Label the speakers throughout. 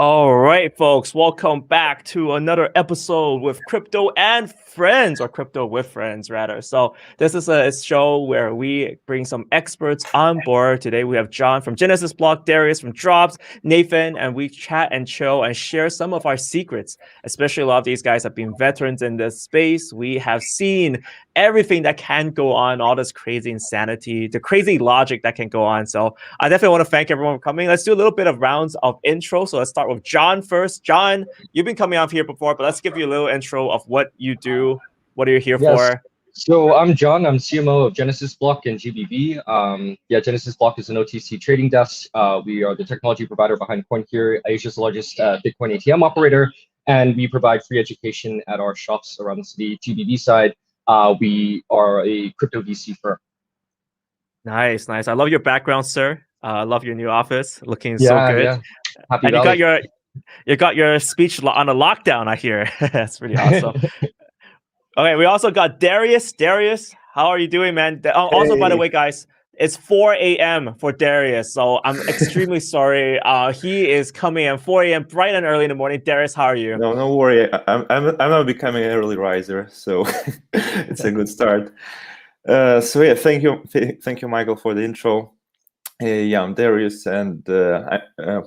Speaker 1: All right, folks, welcome back to another episode with Crypto and Friends, or Crypto with Friends, rather. So this is a show where we bring some experts on board. Today we have John from Genesis Block, Darius from Drops, Nathan, and we chat and chill and share some of our secrets. Especially a lot of these guys have been veterans in this space. We have seen everything that can go on, all this crazy insanity, the crazy logic that can go on. So I definitely want to thank everyone for coming. Let's do a little bit of rounds of intro. So let's start with John first. John, you've been coming on here before, but let's give you a little intro of what you do. What are you here for?
Speaker 2: So I'm John. I'm CMO of Genesis Block and GBV. Genesis Block is an OTC trading desk. We are the technology provider behind CoinHere, Asia's largest Bitcoin ATM operator, and we provide free education at our shops around the city. GBV side, we are a crypto VC firm.
Speaker 1: Nice, nice. I love your background, sir. I love your new office. Looking so good.
Speaker 2: Yeah. Happy
Speaker 1: and
Speaker 2: Valley.
Speaker 1: you got your speech on a lockdown, I hear. That's pretty awesome. Okay, we also got Darius. Darius, how are you doing, man? Also, by the way, guys, it's 4 a.m. for Darius, so I'm extremely sorry. He is coming at 4 a.m. bright and early in the morning. Darius, how are you?
Speaker 3: No worry. I'm not becoming an early riser, so it's a good start. So yeah, thank you, Michael, for the intro. I'm Darius, and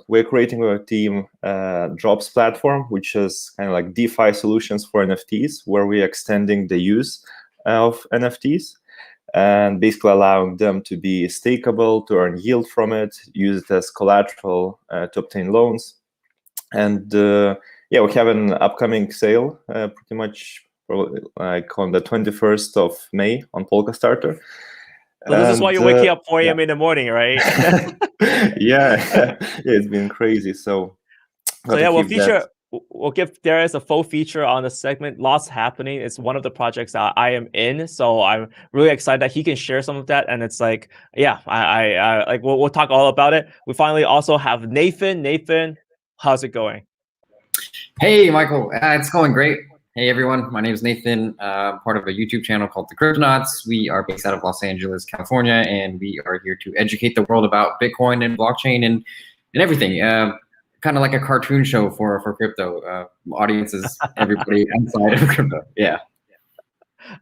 Speaker 3: we're creating a team Drops platform, which is kind of like DeFi solutions for NFTs, where we're extending the use of NFTs and basically allowing them to be stakeable, to earn yield from it, use it as collateral to obtain loans. And we have an upcoming sale pretty much probably like on the 21st of May on Polka Starter.
Speaker 1: So this is why you're waking up 4 a.m. in the morning, right?
Speaker 3: yeah, it's been crazy. So
Speaker 1: yeah, we'll give Darius a full feature on the segment. Lots happening. It's one of the projects that I am in, so I'm really excited that he can share some of that. And it's like, yeah, I like we'll talk all about it. We finally also have Nathan. Nathan, how's it going?
Speaker 4: Hey, Michael, it's going great. Hey everyone, my name is Nathan, part of a YouTube channel called the Cryptonauts. We are based out of Los Angeles, California, and we are here to educate the world about Bitcoin and blockchain and everything. Kind of like a cartoon show for crypto audiences, everybody outside of crypto. Yeah.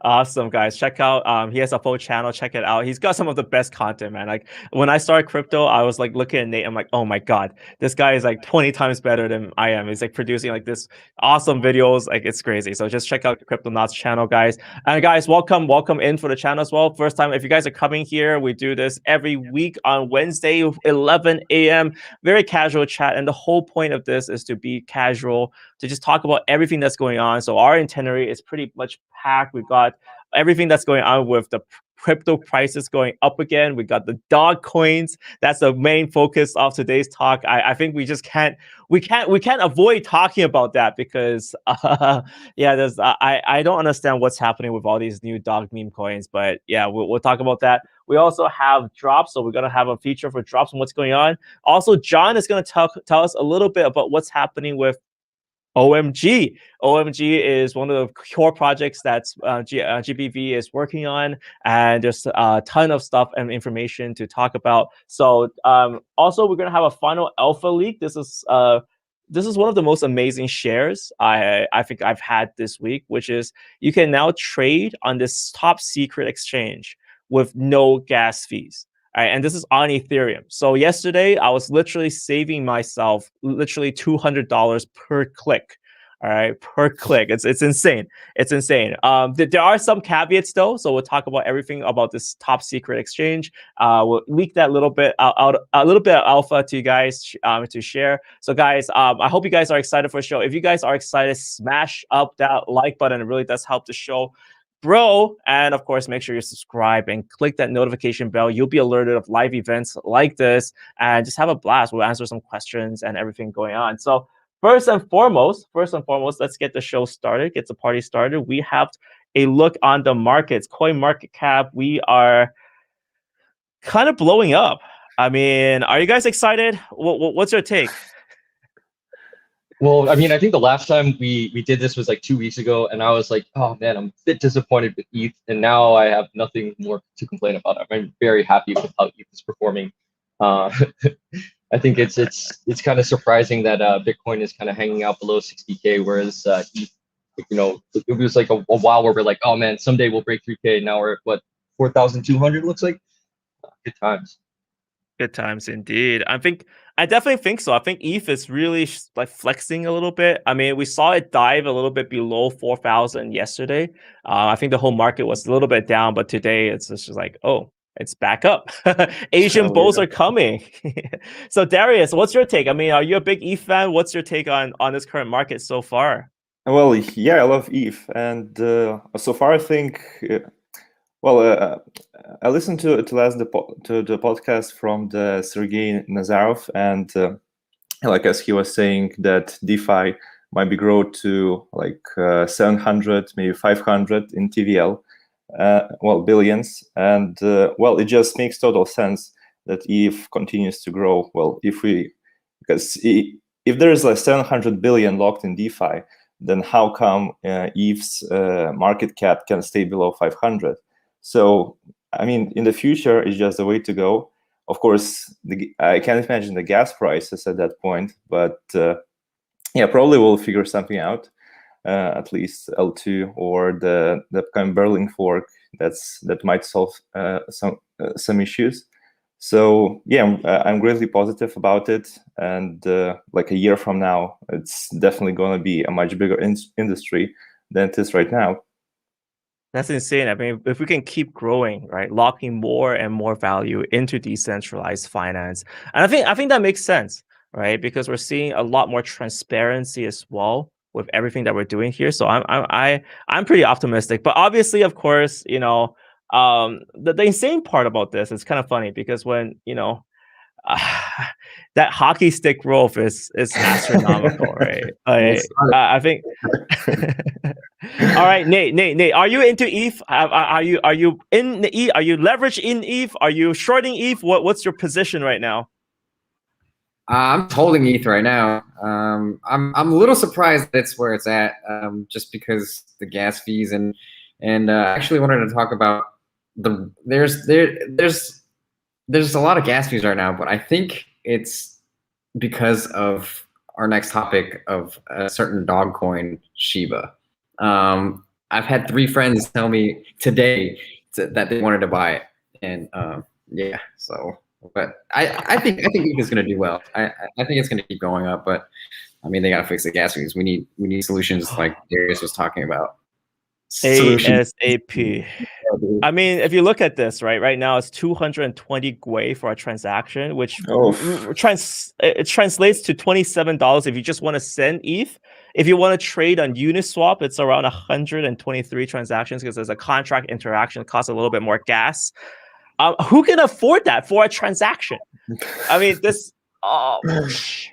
Speaker 1: Awesome, guys. Check out he has a full channel. Check it out. He's got some of the best content, man. Like when I started crypto, I was like looking at Nate, I'm like, oh my god, this guy is like 20 times better than I am. He's like producing like this awesome videos. Like it's crazy. So just check out the Cryptonauts channel, guys. And guys, welcome in for the channel as well. First time, if you guys are coming here, we do this every week on Wednesday, 11 a.m. Very casual chat. And the whole point of this is to be casual, to just talk about everything that's going on. So our itinerary is pretty much packed. We've got everything that's going on with the crypto prices going up again. We got the dog coins. That's the main focus of today's talk. I think we just can't avoid talking about that because there's I don't understand what's happening with all these new dog meme coins, but yeah, we'll talk about that. We also have Drops, so we're gonna have a feature for Drops and what's going on. Also, John is gonna tell us a little bit about what's happening with OMG. OMG is one of the core projects that's GBV is working on, and there's a ton of stuff and information to talk about. So also we're gonna have a final alpha leak. This is one of the most amazing shares I think I've had this week, which is you can now trade on this top secret exchange with no gas fees. All right, and this is on Ethereum. So yesterday, I was literally saving myself literally $200 per click. All right, per click. It's insane. It's insane. There are some caveats though, so we'll talk about everything about this top secret exchange. We'll leak that little bit out a little bit of alpha to you guys to share. So guys, I hope you guys are excited for the show. If you guys are excited, smash up that like button. It really does help the show grow. And of course, make sure you subscribe and click that notification bell. You'll be alerted of live events like this, and just have a blast. We'll answer some questions and everything going on. So first and foremost, let's get the show started, get the party started. We have a look on the markets. Coin market cap, we are kind of blowing up. I mean, are you guys excited? What's your take?
Speaker 2: Well, I mean, I think the last time we did this was like 2 weeks ago, and I was like, oh man, I'm a bit disappointed with ETH, and now I have nothing more to complain about. I'm very happy with how ETH is performing. I I think it's kind of surprising that Bitcoin is kind of hanging out below 60K, whereas ETH, you know, it was like a while where we're like, oh man, someday we'll break 3K. Now we're at what, 4,200 looks like. Good times.
Speaker 1: Good times indeed. I definitely think so. I think ETH is really like flexing a little bit. I mean, we saw it dive a little bit below 4,000 yesterday. I think the whole market was a little bit down, but today it's just like, oh, it's back up. Asian bulls are coming. So Darius, what's your take? I mean, are you a big ETH fan? What's your take on this current market so far?
Speaker 3: Well, yeah, I love ETH, and so far I think. I listened to the podcast from the Sergey Nazarov, and like as he was saying that DeFi might be grow to like 700, maybe 500 in TVL, billions, and it just makes total sense that ETH continues to grow. Well, because if there is like 700 billion locked in DeFi, then how come ETH's market cap can stay below 500? So, I mean, in the future, it's just the way to go. Of course, I can't imagine the gas prices at that point, but yeah, probably we'll figure something out. At least L2 or the upcoming Berlin fork that might solve some issues. So yeah, I'm greatly positive about it, and like a year from now, it's definitely going to be a much bigger industry than it is right now.
Speaker 1: That's insane. I mean, if we can keep growing, right, locking more and more value into decentralized finance, and I think that makes sense, right? Because we're seeing a lot more transparency as well with everything that we're doing here. So I'm pretty optimistic. But obviously, of course, you know, the insane part about this is kind of funny because when you know. That hockey stick growth is astronomical, right? I think. All right, Nate, are you into ETH? Are you in the ETH? Are you leveraged in ETH? Are you shorting ETH? What's your position right now?
Speaker 4: I'm holding ETH right now. I'm a little surprised that's where it's at, just because the gas fees and I actually wanted to talk about there's a lot of gas fees right now, but I think it's because of our next topic of a certain dog coin, Shiba. I've had 3 friends tell me today that they wanted to buy it, and yeah. So, but I think ETH is going to do well. I think it's going to keep going up, but I mean they got to fix the gas fees. We need solutions like Darius was talking about.
Speaker 1: ASAP. I mean, if you look at this, right now it's 220 Gwei for a transaction, which it translates to $27 if you just want to send ETH. If you want to trade on Uniswap, it's around 123 transactions because there's a contract interaction that costs a little bit more gas. Who can afford that for a transaction? I mean,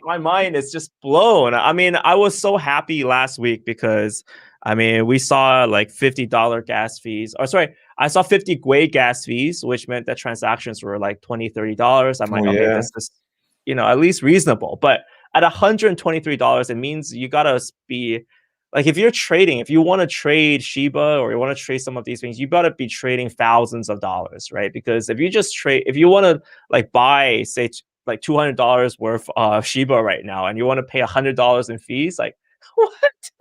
Speaker 1: my mind is just blown. I mean, I was so happy last week because I mean, we saw like $50 gas fees. Or sorry, I saw 50 Gwei gas fees, which meant that transactions were like $20, $30. I'm like, okay, this is, you know, at least reasonable. But at $123, it means you gotta be like, if you're trading, if you want to trade Shiba or you want to trade some of these things, you gotta be trading thousands of dollars, right? Because if you just trade, if you want to like buy, say, like $200 worth of Shiba right now, and you want to pay $100 in fees, like, what?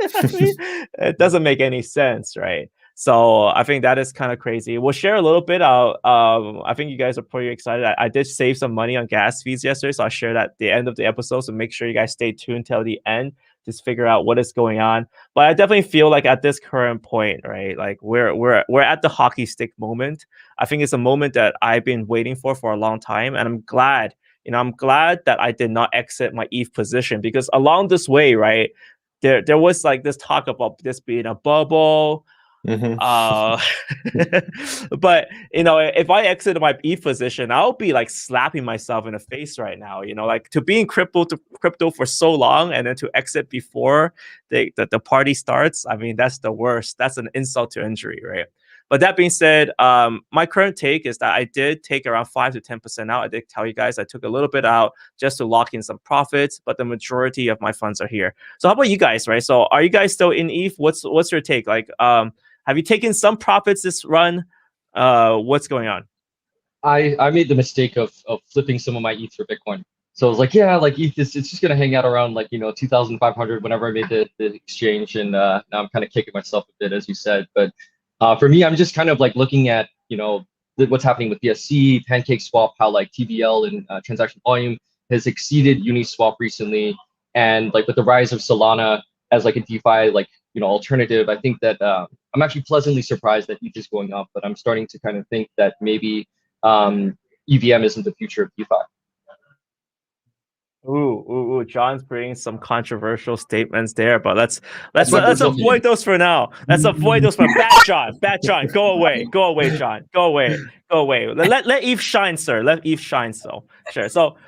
Speaker 1: I mean, it doesn't make any sense, right? So I think that is kind of crazy. We'll share a little bit out. I think you guys are pretty excited. I did save some money on gas fees yesterday, so I'll share that at the end of the episode. So make sure you guys stay tuned till the end to figure out what is going on. But I definitely feel like at this current point, right, like we're at the hockey stick moment. I think it's a moment that I've been waiting for a long time, and I'm glad. You know, I'm glad that I did not exit my ETH position because along this way, right. There was like this talk about this being a bubble. But you know, if I exited my ETH position, I'll be like slapping myself in the face right now. You know, like to be in crypto for so long and then to exit before the party starts. I mean, that's the worst. That's an insult to injury, right? But that being said, my current take is that I did take around 5 to 10% out. I did tell you guys I took a little bit out just to lock in some profits, but the majority of my funds are here. So how about you guys, right? So are you guys still in ETH? What's your take? Like, have you taken some profits this run? What's going on?
Speaker 2: I made the mistake of flipping some of my ETH for Bitcoin. So I was like, yeah, like ETH, it's just gonna hang out around like 2,500 whenever I made the exchange, and now I'm kind of kicking myself a bit, as you said. But for me, I'm just kind of like looking at what's happening with BSC, Pancake Swap, how like TVL and transaction volume has exceeded Uniswap recently, and like with the rise of Solana as like a DeFi alternative, I think that I'm actually pleasantly surprised that ETH is going up, but I'm starting to kind of think that maybe EVM isn't the future of DeFi.
Speaker 1: Ooh, John's bringing some controversial statements there, but let's avoid those for now. Let's avoid those for bad John, go away, John, go away. Let ETH shine, sir. Let ETH shine, sure. So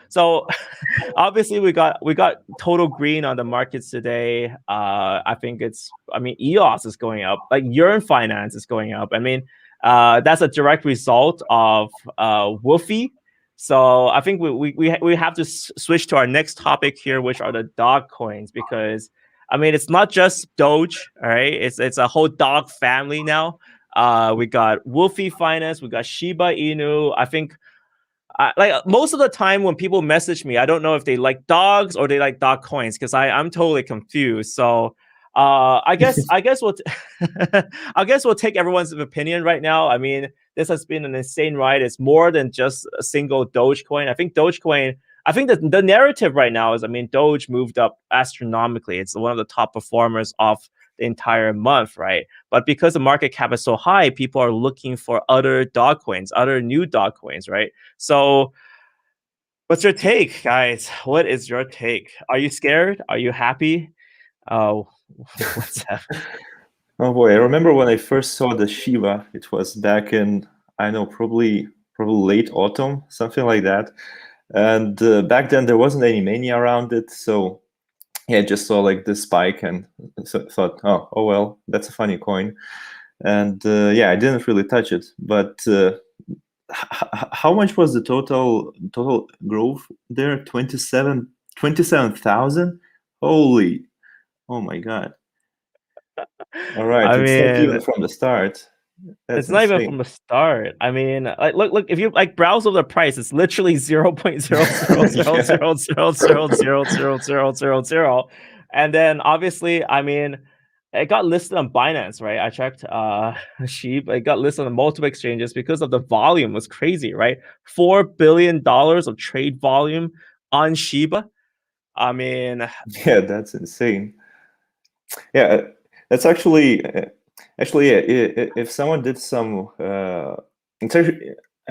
Speaker 1: obviously we got total green on the markets today. I mean EOS is going up, like Yearn Finance is going up. I mean, that's a direct result of WOOFY. So I think we have to switch to our next topic here, which are the dog coins, because I mean it's not just Doge, all right? It's a whole dog family now. We got WOOFY Finance, we got Shiba Inu. I think like most of the time when people message me, I don't know if they like dogs or they like dog coins, because I'm totally confused. So I guess we'll we'll take everyone's opinion right now. I mean, this has been an insane ride. It's more than just a single Dogecoin. I think Dogecoin. I think the narrative right now is, I mean, Doge moved up astronomically. It's one of the top performers of the entire month, right? But because the market cap is so high, people are looking for other dog coins, other new dog coins, right? So what's your take, guys? What is your take? Are you scared? Are you happy? What's happening?
Speaker 3: Oh boy, I remember when I first saw the Shiba. It was back in, I know, probably late autumn, something like that. And back then there wasn't any mania around it, so yeah, I just saw like this spike and thought, oh well, that's a funny coin. And yeah, I didn't really touch it. But how much was the total growth there? 27,000? Holy, oh my god! All right,
Speaker 1: I
Speaker 3: it's
Speaker 1: mean,
Speaker 3: not even from the start.
Speaker 1: It's not even from the start. I mean, like look, if you like browse over the price, it's literally 0.00000000000. And then obviously, I mean, it got listed on Binance, right? I checked SHIB. It got listed on multiple exchanges because of the volume was crazy, right? $4 billion of trade volume on Shiba. I mean,
Speaker 3: yeah, that's insane. Yeah, that's actually if someone did some, I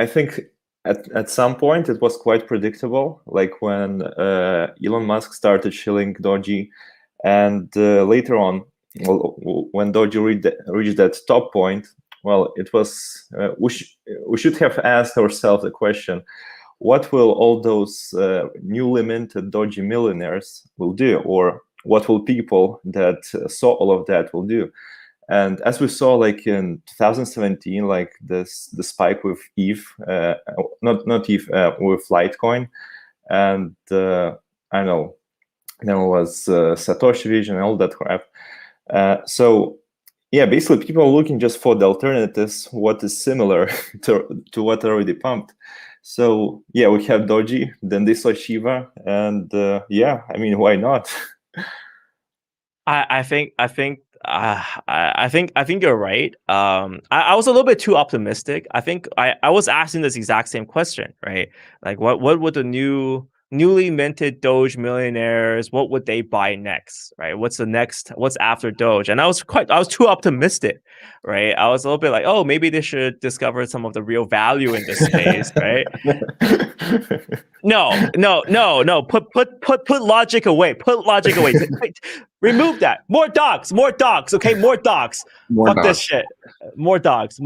Speaker 3: think at some point it was quite predictable, like when Elon Musk started shilling Doge, and later on, well, when Doge reached that top point, well, it was we should have asked ourselves the question: what will all those newly minted Doge millionaires will do, or what will people that saw all of that will do? And as we saw, like in 2017, like the spike with ETH, not ETH, with Litecoin, and I know there was Satoshi Vision and all that crap. So yeah, basically people are looking just for the alternatives, what is similar to what already pumped. So yeah, we have Doge, then they saw Shiba, and yeah, I mean, why not?
Speaker 1: I think you're right. I was a little bit too optimistic. I think I was asking this exact same question, right? Like, what would the newly minted Doge millionaires, what would they buy next, right? What's after Doge? And I was too optimistic, right? I was a little bit like, oh, maybe they should discover some of the real value in this space, right? No. Put logic away. Put logic away. Remove that. More dogs. Okay, more dogs. Fuck this shit. More dogs.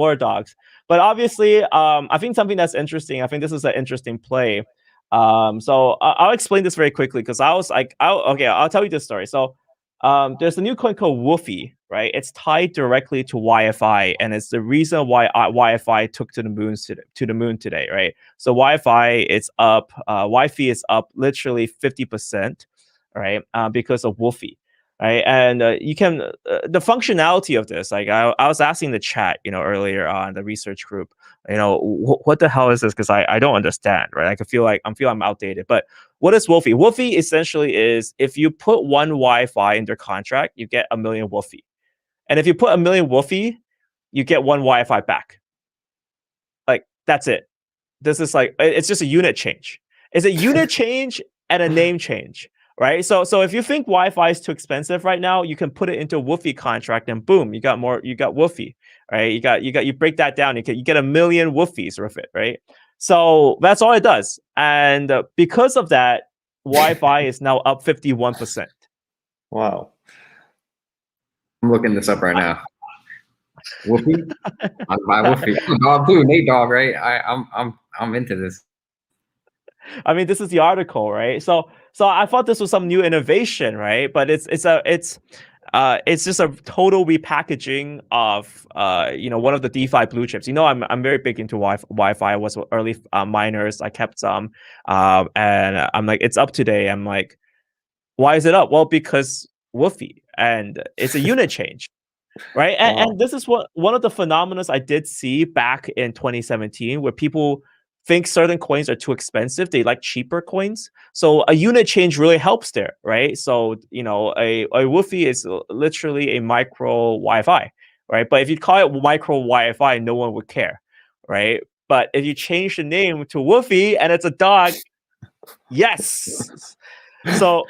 Speaker 1: But obviously, I think something that's interesting. I think this is an interesting play. So I'll explain this very quickly, because I was like, I'll tell you this story. So there's a new coin called WOOFY, right? It's tied directly to YFI, and it's the reason why YFI took to the moon today, right? So YFI is up, YFI is up literally 50%, right? Because of WOOFY. right? And you can the functionality of this. Like I was asking the chat, earlier on the research group, what the hell is this? Because I don't understand, right? I feel like I'm outdated. But what is WOOFY? WOOFY essentially is if you put one Wi-Fi in their contract, you get 1 million WOOFY, and if you put 1 million WOOFY, you get one Wi-Fi back. Like that's it. This is like it's just a unit change. It's a unit change and a name change. Right, so if you think Wi-Fi is too expensive right now, you can put it into a WOOFY contract, and boom, you got WOOFY, right? You break that down, you get 1 million WOOFYs with it, right? So that's all it does, and because of that, Wi-Fi is now up 51%.
Speaker 3: Wow!
Speaker 4: I'm looking this up right now. WOOFY, I buy WOOFY. Dog too, Nate Dog, right? I'm into this.
Speaker 1: I mean, this is the article, right? So I thought this was some new innovation, right? But it's just a total repackaging of one of the DeFi blue chips. I'm very big into Wi-Fi. I was early miners. I kept some, and I'm like, it's up today. I'm like, why is it up? Well, because WOOFY, and it's a unit change. Right, and this is one of the phenomena I did see back in 2017, where people think certain coins are too expensive. They like cheaper coins. So a unit change really helps there, right? So, a WOOFY is literally a micro Wi-Fi, right? But if you call it micro Wi-Fi, no one would care, right? But if you change the name to WOOFY and it's a dog, yes. So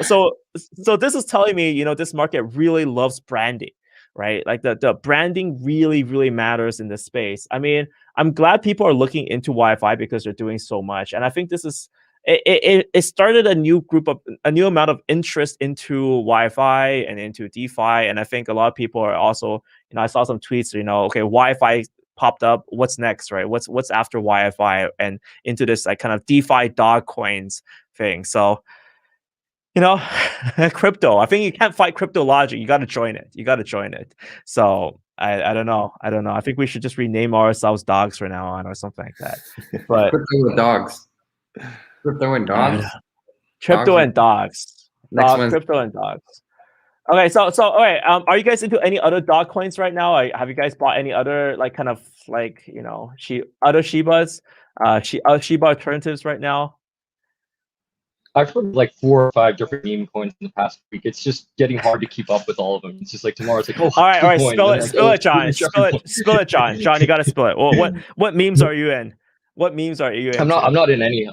Speaker 1: this is telling me, this market really loves branding, right? Like the branding really, really matters in this space. I mean, I'm glad people are looking into Wi-Fi because they're doing so much. And I think this is, it started a new amount of interest into Wi-Fi and into DeFi. And I think a lot of people are also, I saw some tweets, okay, Wi-Fi popped up. What's next, right? What's after Wi-Fi and into this like kind of DeFi dog coins thing. So, crypto. I think you can't fight crypto logic. You got to join it. So I don't know. I think we should just rename ourselves dogs from now on or something like that. But
Speaker 4: Crypto with dogs. Crypto and dogs.
Speaker 1: Crypto and dogs.
Speaker 4: Next one.
Speaker 1: Crypto and dogs. Okay, so all right. Are you guys into any other dog coins right now? Have you guys bought any other other Shibas, Shiba alternatives right now?
Speaker 2: I've heard like 4 or 5 different meme coins in the past week. It's just getting hard to keep up with all of them. It's just like tomorrow it's like, oh,
Speaker 1: all right, spill it, John. Spill it, John. John, you got to spill it. Well, what memes are you in? What memes are you in?
Speaker 2: I'm not in any.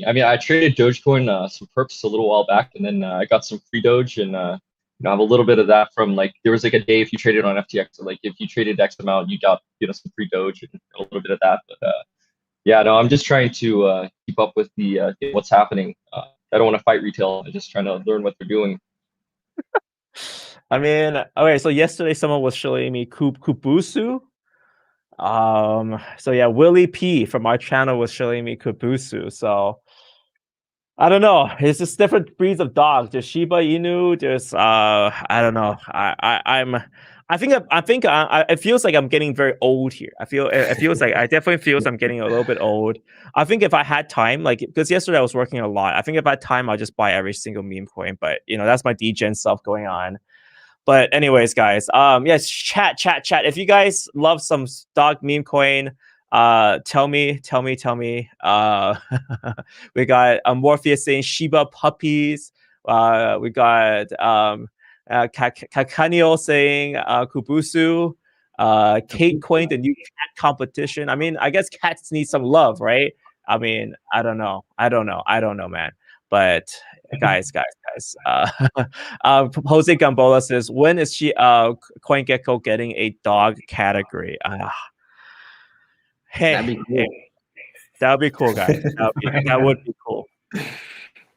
Speaker 2: I mean, I traded Dogecoin some perps a little while back, and then I got some free Doge, and I have a little bit of that from like there was like a day if you traded on FTX, so, like if you traded X amount, you got some free Doge and a little bit of that. But yeah, no, I'm just trying to keep up with the what's happening. I don't want to fight retail. I'm just trying to learn what they're doing.
Speaker 1: I mean, okay, so yesterday someone was showing me Kubusu. So yeah, Willie P from our channel was showing me Kubusu. So I don't know. It's just different breeds of dogs. There's Shiba Inu. There's I don't know. I think it feels like I'm getting very old here. It feels like I definitely feels I'm getting a little bit old. I think if I had time, like because yesterday I was working a lot. I think if I had time, I'll just buy every single meme coin. But that's my degen stuff going on. But anyways, guys, yes, chat. If you guys love some dog meme coin, tell me. We got Morpheus saying Shiba puppies. We got Kakanio saying Kubusu. Kate Coin, the new cat competition. I mean, I guess cats need some love, right? I mean, I don't know, man. But guys. Jose Gambola says, when is CoinGecko getting a dog category? Hey, that would be cool, guys. That would be cool.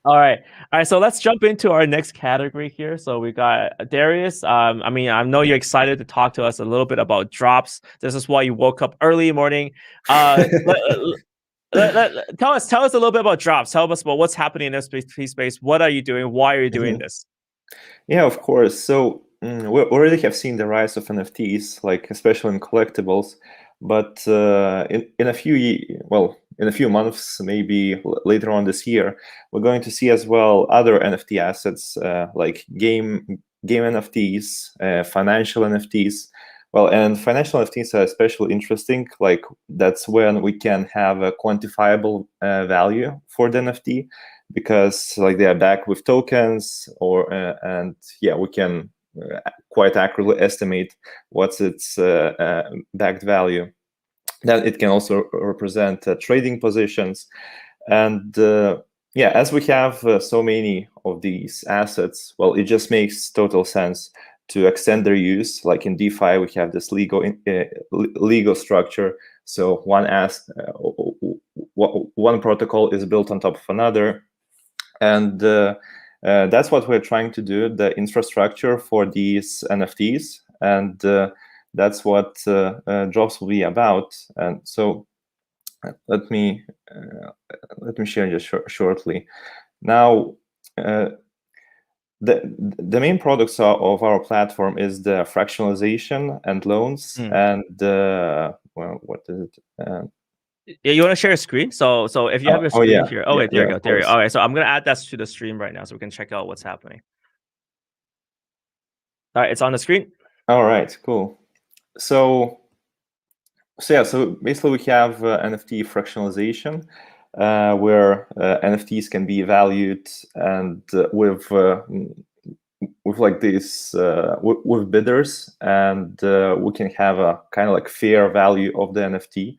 Speaker 1: All right. So let's jump into our next category here. So we got Darius. I mean, I know you're excited to talk to us a little bit about drops. This is why you woke up early morning. Tell us a little bit about drops. Tell us about what's happening in this space. What are you doing? Why are you doing this?
Speaker 3: Yeah, of course. So we already have seen the rise of NFTs, like especially in collectibles. But in a few months, maybe later on this year, we're going to see as well other NFT assets like game game NFTs, financial NFTs. Well, and financial NFTs are especially interesting. Like that's when we can have a quantifiable value for the NFT, because like they are backed with tokens, or and yeah, we can quite accurately estimate what's its backed value. Then it can also represent trading positions, and yeah, as we have so many of these assets, well, it just makes total sense to extend their use. Like in DeFi, we have this legal structure. So one protocol is built on top of another, and that's what we're trying to do, the infrastructure for these NFTs, and that's what Drops will be about. And so let me share just shortly. Now, the main products of our platform is the fractionalization and loans, and well, what is it?
Speaker 1: Yeah, you want to share a screen? So if you have your screen here. Oh, wait, there you go. There you go. All right, so I'm gonna add that to the stream right now, so we can check out what's happening. All right, it's on the screen.
Speaker 3: All right, cool. So yeah, so basically we have NFT fractionalization, where NFTs can be valued, and with like this with bidders, and we can have a kind of like fair value of the NFT.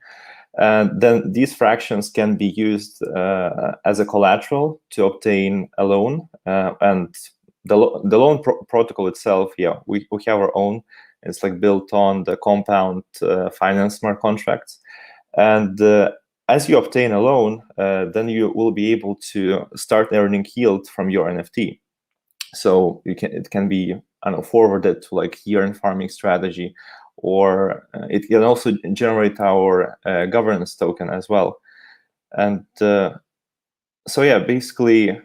Speaker 3: And then these fractions can be used as a collateral to obtain a loan. And the loan protocol itself, yeah, we have our own. It's like built on the compound finance smart contracts. And as you obtain a loan, then you will be able to start earning yield from your NFT. So it can be, I don't know, forwarded to like year-end farming strategy, or it can also generate our governance token as well. And so yeah, basically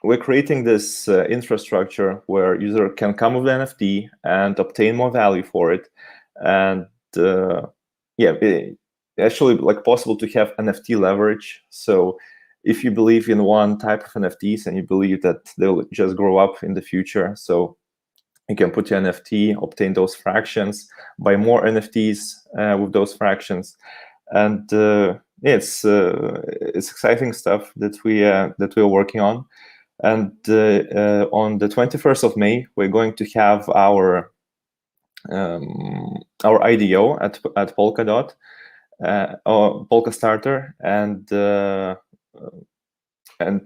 Speaker 3: we're creating this infrastructure where user can come with the NFT and obtain more value for it. And yeah, actually like possible to have NFT leverage. So if you believe in one type of NFTs and you believe that they'll just grow up in the future, so you can put your NFT, obtain those fractions, buy more NFTs with those fractions, and yeah, it's exciting stuff that we're working on. And on the 21st of May, we're going to have our IDO at Polkadot, or Polka Starter, and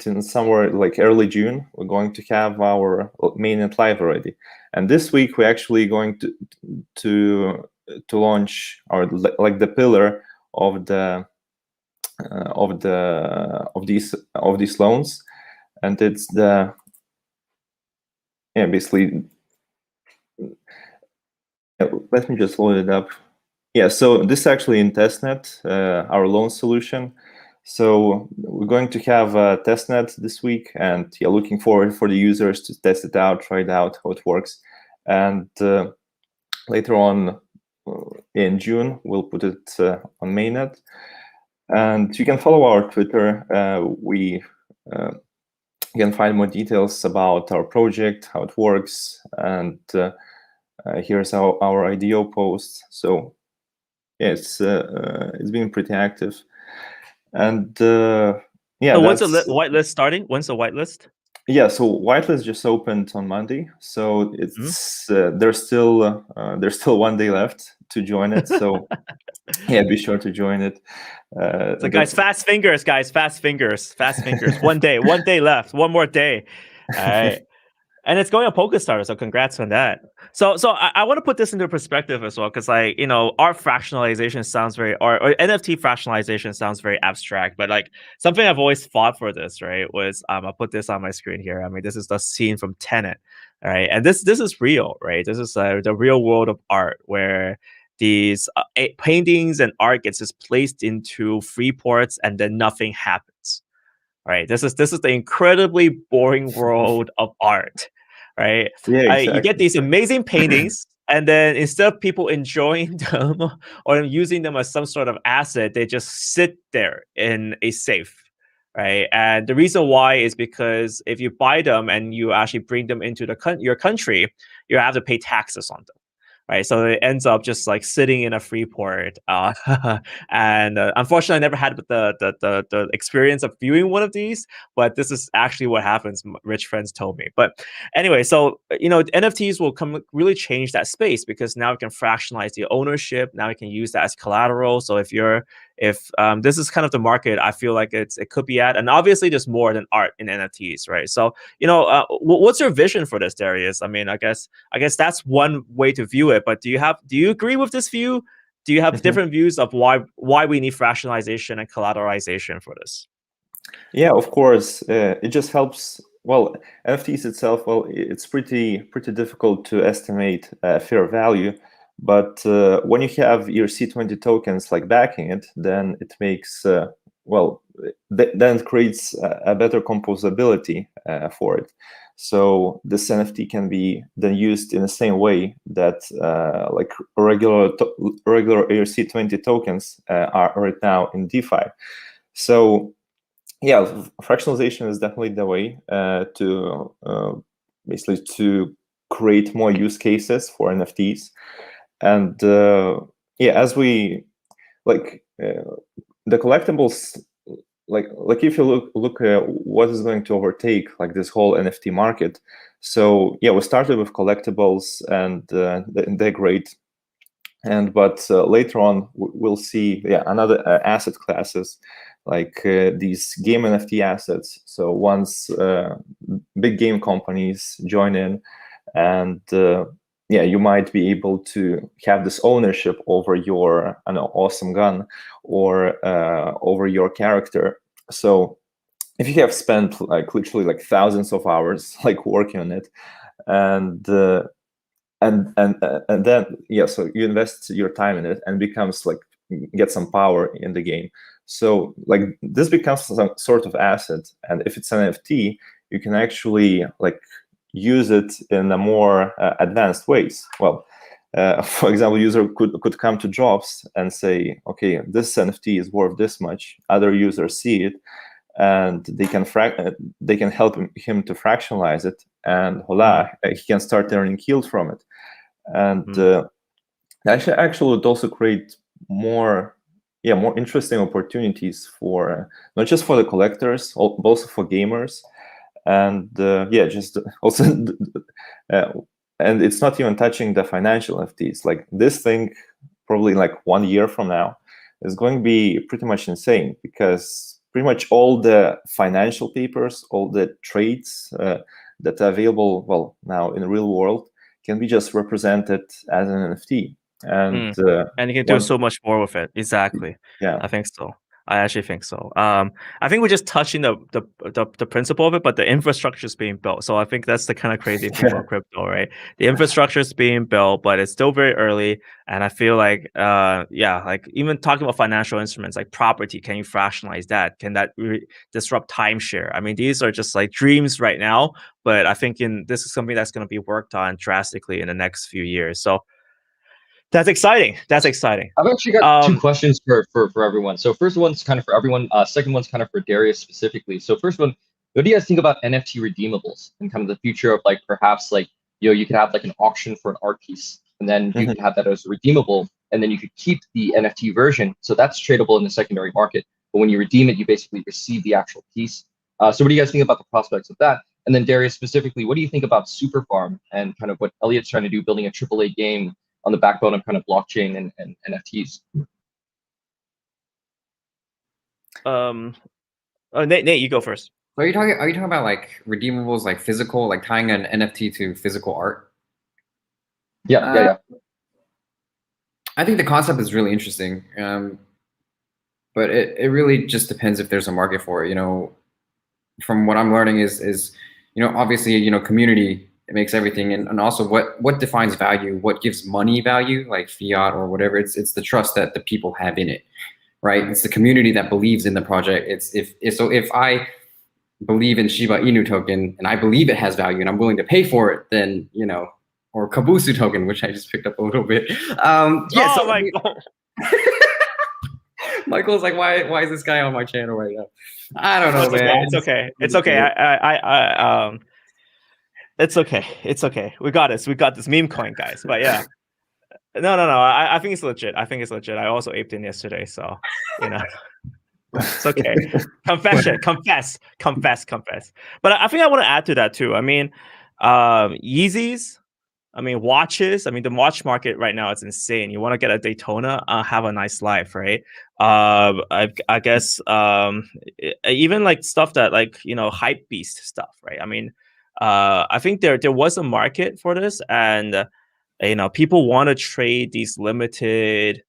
Speaker 3: in somewhere like early June, we're going to have our mainnet live already. And this week we're actually going to launch our like the pillar of these loans, and it's the basically. Let me just load it up. Yeah, so this is actually in testnet, our loan solution. So we're going to have a testnet this week, and yeah, looking forward for the users to test it out, try it out, how it works. And later on in June, we'll put it on mainnet. And you can follow our Twitter. You can find more details about our project, how it works, and here's our IDO post. So yeah, it's been pretty active. And yeah,
Speaker 1: when's the whitelist starting? When's the whitelist?
Speaker 3: Yeah, so whitelist just opened on Monday, so it's there's still 1 day left to join it. So yeah, be sure to join it.
Speaker 1: So guys, fast fingers, fast fingers. 1 day left, one more day. All right. And it's going on Polka Starter, so congrats on that. So I want to put this into perspective as well, because like, you know, our fractionalization sounds very, or NFT fractionalization sounds very abstract, but like something I've always fought for this, right, was I'll put this on my screen here. I mean, this is the scene from Tenet, all right, and this is real, right? This is the real world of art where these paintings and art gets just placed into free ports and then nothing happens. Right, this is the incredibly boring world of art, right?
Speaker 3: Yeah, exactly.
Speaker 1: You get these amazing paintings, and then instead of people enjoying them or using them as some sort of asset, they just sit there in a safe, right? And the reason why is because if you buy them and you actually bring them into your country, you have to pay taxes on them. Right, so it ends up just like sitting in a free port, and unfortunately, I never had the experience of viewing one of these. But this is actually what happens. Rich friends told me. But anyway, so NFTs will really change that space because now we can fractionalize the ownership. Now we can use that as collateral. So if this is kind of the market, I feel like it could be at, and obviously there's more than art in NFTs, right? So what's your vision for this, Darius? I mean, I guess that's one way to view it. But do you agree with this view? Do you have different views of why we need fractionalization and collateralization for this?
Speaker 3: Yeah, of course. It just helps. Well, NFTs itself, well, it's pretty difficult to estimate fair value. But when you have your C20 tokens like backing it, then it makes then it creates a better composability for it. So this NFT can be then used in the same way that like regular ERC20 tokens are right now in DeFi. So yeah, fractionalization is definitely the way to basically to create more use cases for NFTs. And yeah, as we like the collectibles, like if you look at what is going to overtake like this whole NFT market. So yeah, we started with collectibles, and they're great. But later on we'll see another asset classes like these game NFT assets. So once big game companies join in, and yeah, you might be able to have this ownership over your awesome gun or over your character. So if you have spent like literally like thousands of hours like working on it, and then yeah, so you invest your time in it and becomes like get some power in the game. So like this becomes some sort of asset, and if it's an NFT, you can actually like use it in a more advanced ways. Well, for example, user could come to Jobs and say, okay, this NFT is worth this much. Other users see it, and they can help him to fractionalize it, and voila, he can start earning yield from it. And actually would also create more interesting opportunities for not just for the collectors, also for gamers. And yeah, just also and it's not even touching the financial NFTs. Like this thing, probably like 1 year from now, is going to be pretty much insane, because pretty much all the financial papers, all the trades that are available, well, now in the real world, can be just represented as an NFT. And
Speaker 1: you can do so much more with it. Exactly.
Speaker 3: Yeah,
Speaker 1: I think so. I actually think so. I think we're just touching the principle of it, but the infrastructure is being built. So I think that's the kind of crazy thing about crypto, right? The infrastructure is being built, but it's still very early. And I feel like, yeah, like even talking about financial instruments like property, can you fractionalize that? Can that disrupt timeshare? I mean, these are just like dreams right now, but I think this is something that's going to be worked on drastically in the next few years. So that's exciting. That's exciting.
Speaker 2: I've actually got two questions for everyone. So first one's kind of for everyone. Second one's kind of for Darius specifically. So first one, what do you guys think about NFT redeemables and kind of the future of like perhaps like you could have like an auction for an art piece, and then you could have that as a redeemable, and then you could keep the NFT version, so that's tradable in the secondary market. But when you redeem it, you basically receive the actual piece. So what do you guys think about the prospects of that? And then Darius specifically, what do you think about Super Farm and kind of what Elliot's trying to do, building a AAA game on the backbone of kind of blockchain and NFTs?
Speaker 1: Nate, you go first.
Speaker 4: So are you talking about like redeemables, like physical, like tying an NFT to physical art?
Speaker 2: Yeah.
Speaker 4: I think the concept is really interesting, but it really just depends if there's a market for it. From what I'm learning is obviously community. It makes everything, and also what defines value, what gives money value, like fiat or whatever. It's the trust that the people have in it, right? It's the community that believes in the project. If I believe in Shiba Inu token and I believe it has value and I'm willing to pay for it, then or Kabusu token, which I just picked up a little bit. Yeah.
Speaker 1: Oh my God.
Speaker 4: Michael's like, why is this guy on my channel right now? I don't know, man.
Speaker 1: It's okay. It's okay. It's okay. It's okay. We got this. We got this meme coin, guys. But yeah. No. I think it's legit. I think it's legit. I also aped in yesterday, so you know. It's okay. Confess. But I think I want to add to that too. I mean, Yeezys, I mean, watches. I mean, the watch market right now is insane. You want to get a Daytona, have a nice life, right? I guess even like stuff that like, you know, hype beast stuff, right? I mean, I think there was a market for this, and you know, people want to trade these limited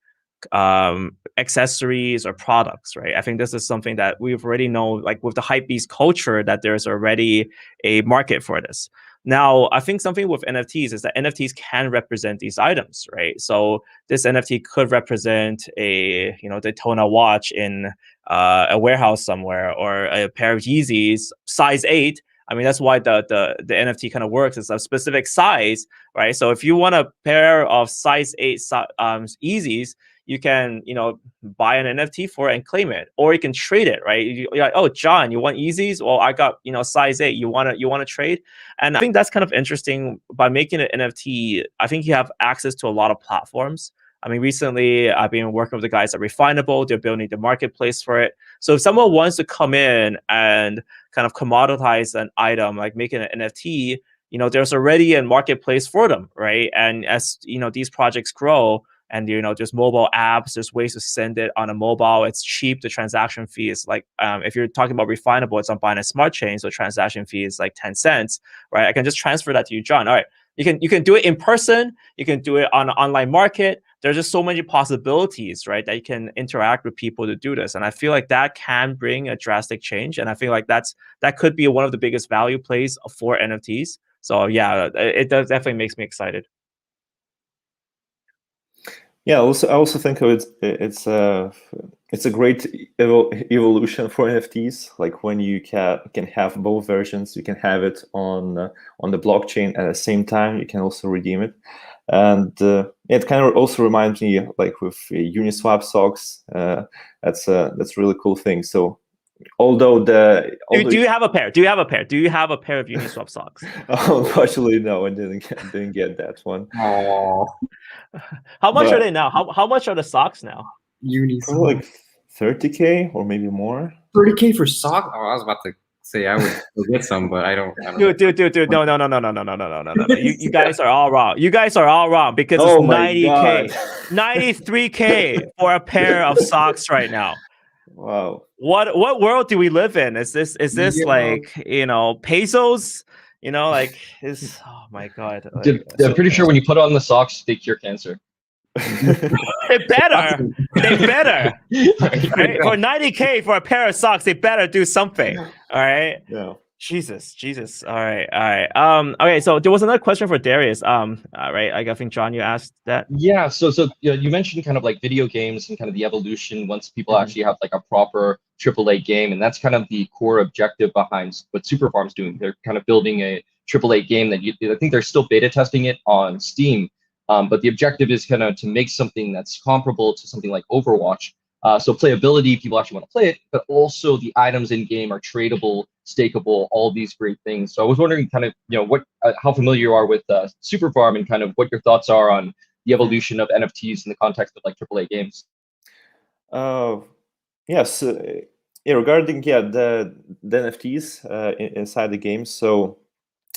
Speaker 1: accessories or products, right? I think this is something that we've already know, like with the hypebeast culture, that there's already a market for this. Now, I think something with NFTs is that NFTs can represent these items, right? So this NFT could represent a, you know, Daytona watch in a warehouse somewhere, or a pair of Yeezys size 8. I mean, that's why the NFT kind of works. It's a specific size, right? So if you want a pair of size 8 Yeezys, you can, you know, buy an NFT for it and claim it, or you can trade it, right? You're like, oh, John, you want Yeezys? Well, I got, you know, size 8. You want to trade? And I think that's kind of interesting. By making an NFT, I think you have access to a lot of platforms. I mean, recently I've been working with the guys at Refinable. They're building the marketplace for it. So if someone wants to come in and kind of commoditize an item, like making an NFT, you know, there's already a marketplace for them, right? And as you know, these projects grow, and you know, there's mobile apps, there's ways to send it on a mobile. It's cheap. The transaction fee is like, if you're talking about Refinable, it's on Binance Smart Chain, so transaction fee is like 10 cents, right? I can just transfer that to you, John. All right, you can do it in person. You can do it on an online market. There's just so many possibilities, right? That you can interact with people to do this, and I feel like that can bring a drastic change. And I feel like that could be one of the biggest value plays for NFTs. So yeah, it does definitely makes me excited.
Speaker 3: Yeah, I also think of it's a great evolution for NFTs. Like when you can have both versions, you can have it on the blockchain at the same time. You can also redeem it, and it kind of also reminds me, like with Uniswap socks. That's a really cool thing. So although
Speaker 1: do you have a pair? Do you have a pair? Do you have a pair of Uniswap socks?
Speaker 3: Unfortunately, no, I didn't get that one.
Speaker 4: Oh,
Speaker 1: how much are they now? How much are the socks now?
Speaker 3: Probably like 30K or maybe more.
Speaker 4: 30K for socks? Oh, I was about to say I would get some, but I don't.
Speaker 1: Dude, no. You guys are all wrong. You guys are all wrong, because it's 90K, 93K for a pair of socks right now.
Speaker 3: Wow.
Speaker 1: What world do we live in? Is this like, you know, pesos? You know, like, oh my God. Like,
Speaker 2: I'm pretty sure when you put on the socks, they cure cancer.
Speaker 1: They better. Right? For 90K for a pair of socks, they better do something. All right.
Speaker 3: Yeah.
Speaker 1: Jesus. All right. Okay. So there was another question for Darius. Right. I think John, you asked that.
Speaker 2: Yeah. So you mentioned kind of like video games and kind of the evolution once people actually have like a proper AAA game, and that's kind of the core objective behind what Superfarm's doing. They're kind of building a AAA game that I think they're still beta testing it on Steam, but the objective is kind of to make something that's comparable to something like Overwatch. So playability, people actually want to play it, but also the items in game are tradable, stakeable, all these great things. So I was wondering kind of, you know, how familiar you are with Superfarm, and kind of what your thoughts are on the evolution of NFTs in the context of like AAA games.
Speaker 3: Yes. Regarding the NFTs inside the game. So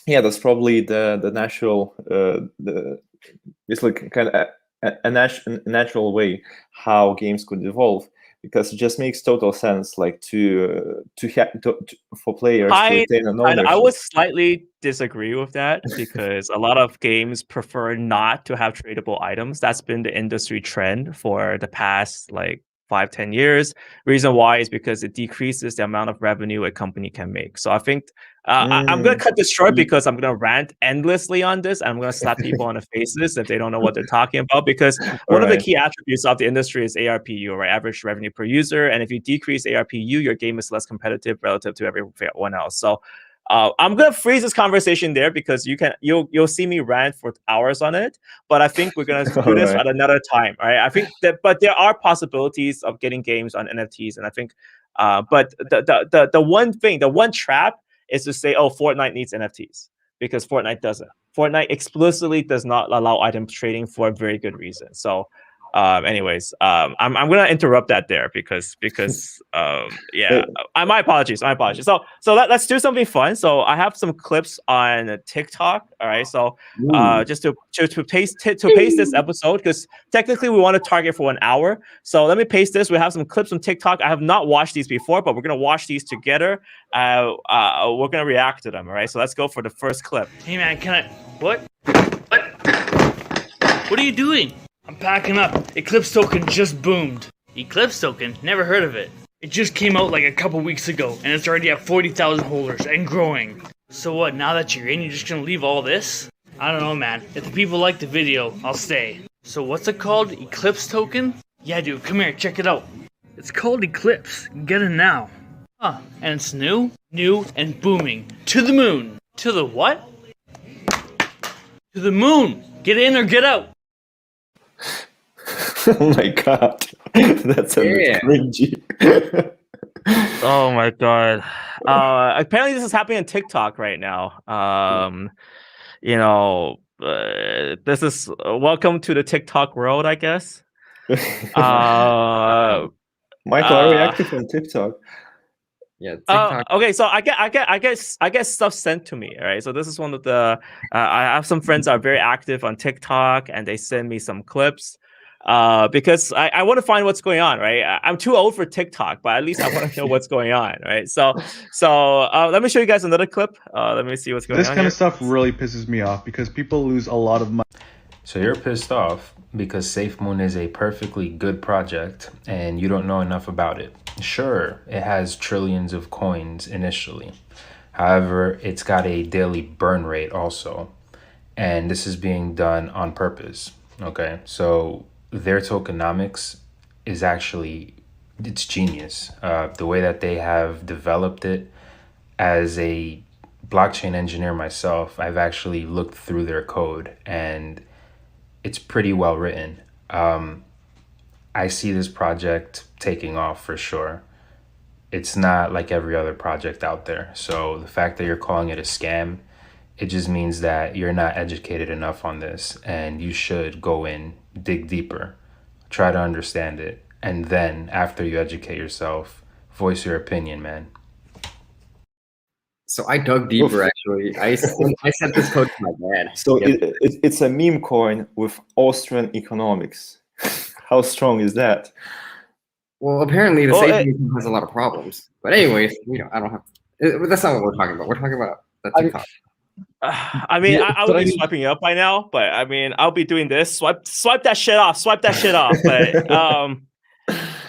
Speaker 3: yeah, that's probably the natural it's like kind of a natural way how games could evolve, because it just makes total sense, like for players to retain an ownership.
Speaker 1: I would slightly disagree with that, because a lot of games prefer not to have tradable items. That's been the industry trend for the past like 5-10 years. Reason why is because it decreases the amount of revenue a company can make. So I think I'm going to cut this short, because I'm going to rant endlessly on this, and I'm going to slap people on the faces if they don't know what they're talking about, because one of the key attributes of the industry is ARPU, right? Average revenue per user. And if you decrease ARPU, your game is less competitive relative to everyone else. So I'm gonna freeze this conversation there because you'll see me rant for hours on it. But I think we're gonna do this at another time, right? I think that, but there are possibilities of getting games on NFTs, and I think, but the one trap is to say, oh, Fortnite needs NFTs, because Fortnite doesn't. Fortnite explicitly does not allow item trading for a very good reason. So, anyways, I'm gonna interrupt that there because yeah, my apologies. So let's do something fun. So I have some clips on TikTok. All right. So just to paste this episode, because technically we want to target for an hour. So let me paste this. We have some clips on TikTok. I have not watched these before, but we're gonna watch these together. We're gonna react to them. All right. So let's go for the first clip.
Speaker 5: Hey man, what? What are you doing? I'm packing up. Eclipse token just boomed. Eclipse token? Never heard of it. It just came out like a couple weeks ago, and it's already at 40,000 holders and growing. So what, now that you're in, you're just gonna leave all this? I don't know, man. If the people like the video, I'll stay. So what's it called? Eclipse token? Yeah, dude, come here, check it out. It's called Eclipse. Get it now. Huh, and it's new and booming. To the moon. To the what? To the moon. Get in or get out.
Speaker 3: Oh my god, that's cringy.
Speaker 1: Oh my god. Apparently this is happening on TikTok right now. You know, this is welcome to the TikTok world, I guess.
Speaker 3: Michael, are we active on TikTok?
Speaker 4: Yeah. TikTok.
Speaker 1: Okay, so I get stuff sent to me. All right, so this is one of the. I have some friends that are very active on TikTok, and they send me some clips. Because I want to find what's going on, right? I'm too old for TikTok, but at least I want to know what's going on, right? So let me show you guys another clip. Let me see what's going on.
Speaker 6: This kind of stuff really pisses me off because people lose a lot of money.
Speaker 7: So you're pissed off because SAFEMOON is a perfectly good project and you don't know enough about it. Sure, it has trillions of coins initially. However, it's got a daily burn rate also. And this is being done on purpose, okay? So their tokenomics is actually, it's genius. The way that they have developed it, as a blockchain engineer myself, I've actually looked through their code and it's pretty well written. I see this project taking off for sure. It's not like every other project out there. So the fact that you're calling it a scam, it just means that you're not educated enough on this and you should go in, dig deeper, try to understand it. And then after you educate yourself, voice your opinion, man.
Speaker 4: So I dug deeper, actually. I sent this code to my dad.
Speaker 3: So it's a meme coin with Austrian economics. How strong is that?
Speaker 4: Well, apparently the SAFEMOON has a lot of problems. But anyways, I don't have. That's not what we're talking about. We're talking about the TikTok.
Speaker 1: I mean, I would be swiping up by now, but I mean, I'll be doing this. Swipe that shit off. Swipe that shit off.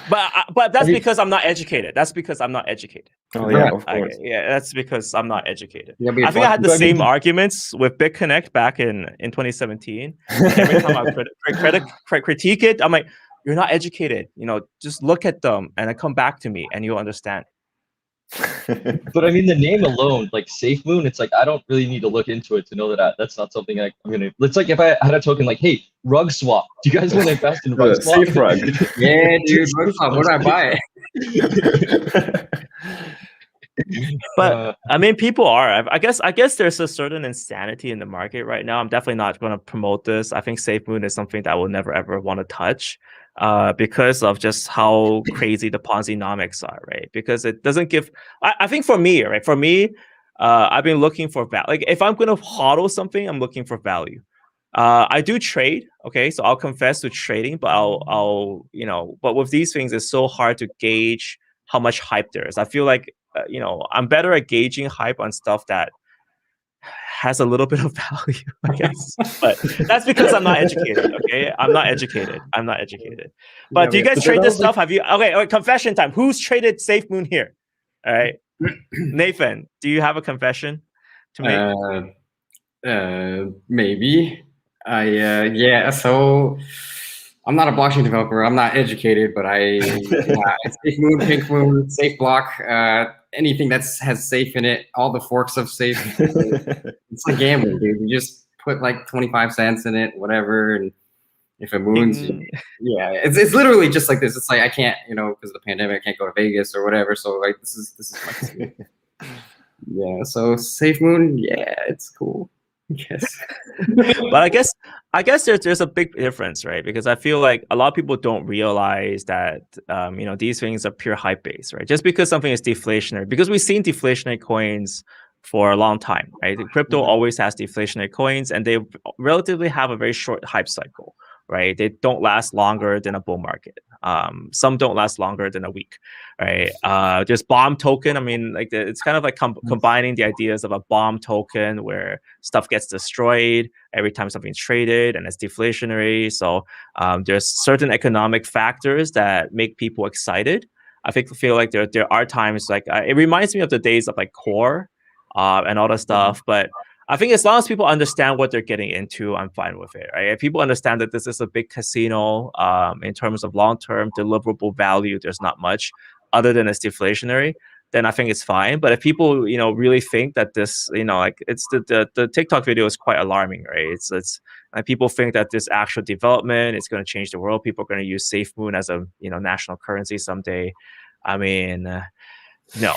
Speaker 1: But that's because I'm not educated. That's because I'm not educated.
Speaker 3: Oh yeah, of course.
Speaker 1: Yeah, that's because I'm not educated.
Speaker 4: Yeah,
Speaker 1: I think I had the same arguments with BitConnect back in 2017. Every time I critique it, I'm like, you're not educated. Just look at them and then come back to me and you'll understand.
Speaker 2: But I mean, the name alone, like SAFEMOON, it's like I don't really need to look into it to know that that's not something I'm gonna. It's like if I had a token like, hey, rug swap. Do you guys want to invest in rug swap?
Speaker 3: Safe rug.
Speaker 4: Yeah, dude, rug swap. Where do I buy it?
Speaker 1: But I mean, people are. I guess there's a certain insanity in the market right now. I'm definitely not going to promote this. I think SAFEMOON is something that I will never ever want to touch. Because of just how crazy the Ponzi-nomics are, right? Because it doesn't give. I think for me, right? For me, I've been looking for value. Like if I'm going to hodl something, I'm looking for value. I do trade, okay, so I'll confess to trading, but I'll but with these things, it's so hard to gauge how much hype there is. I feel like I'm better at gauging hype on stuff that has a little bit of value, I guess. But that's because I'm not educated, okay? I'm not educated. But
Speaker 2: Yeah,
Speaker 1: do you guys trade this stuff? Have you? Okay, confession time. Who's traded SAFEMOON here? All right. Nathan, do you have a confession to make?
Speaker 4: Maybe. Yeah, so I'm not a blockchain developer. I'm not educated, but SAFEMOON, PinkMoon, SafeBlock, anything has safe in it. All the forks have safe. It's like gambling, dude. You just put like 25 cents in it, whatever, and if it moons, yeah, it's literally just like this. It's like I can't, because of the pandemic, I can't go to Vegas or whatever. So like this is like, yeah. So SafeMoon, yeah, it's cool. Yes.
Speaker 1: But I guess there's a big difference, right? Because I feel like a lot of people don't realize that these things are pure hype based, right? Just because something is deflationary, because we've seen deflationary coins for a long time, right? Crypto always has deflationary coins, and they relatively have a very short hype cycle, right? They don't last longer than a bull market. Some don't last longer than a week, right? There's bomb token. I mean, like it's kind of like combining the ideas of a bomb token where stuff gets destroyed every time something's traded and it's deflationary. So there's certain economic factors that make people excited. I feel like there are times like it reminds me of the days of like Core and all that stuff, but I think as long as people understand what they're getting into, I'm fine with it. Right? If people understand that this is a big casino, in terms of long-term deliverable value, there's not much other than it's deflationary, then I think it's fine. But if people, really think that this, like it's the TikTok video is quite alarming, right? It's like people think that this actual development is going to change the world. People are going to use SafeMoon as a national currency someday. I mean, no.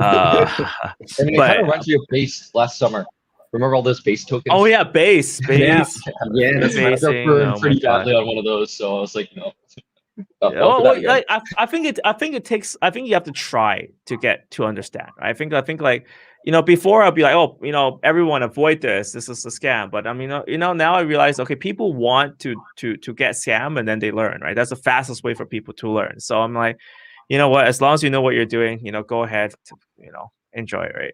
Speaker 2: I mean, it kind of reminds me of Base last summer. Remember all those base tokens?
Speaker 1: Oh yeah, base.
Speaker 4: Yeah,
Speaker 2: that's right. They're burned pretty badly on one of those, so I was like, no.
Speaker 1: I think you have to try to get to understand. Right? I think like before I'd be like, oh, everyone avoid this. This is a scam. But I mean, now I realize, okay, people want to get scam and then they learn. Right? That's the fastest way for people to learn. So I'm like, you know what? As long as you know what you're doing, go ahead, enjoy it. Right?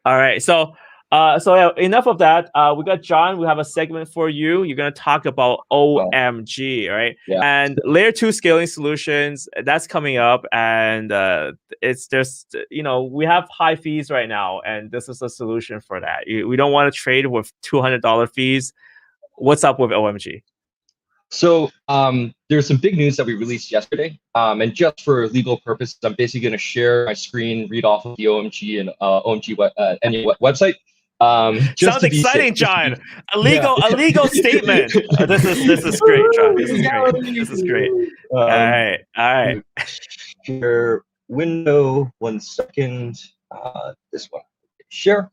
Speaker 1: All right. So yeah, enough of that. We got John. We have a segment for you. You're gonna talk about OMG, right?
Speaker 2: Yeah.
Speaker 1: And layer 2 scaling solutions. That's coming up, and we have high fees right now, and this is a solution for that. We don't want to trade with $200 fees. What's up with OMG?
Speaker 2: So there's some big news that we released yesterday, and just for legal purposes, I'm basically going to share my screen, read off of the OMG and OMG website.
Speaker 1: Sounds exciting, John. A legal statement. This is great, John. This is great. All right.
Speaker 2: Share window. 1 second. This one. Share.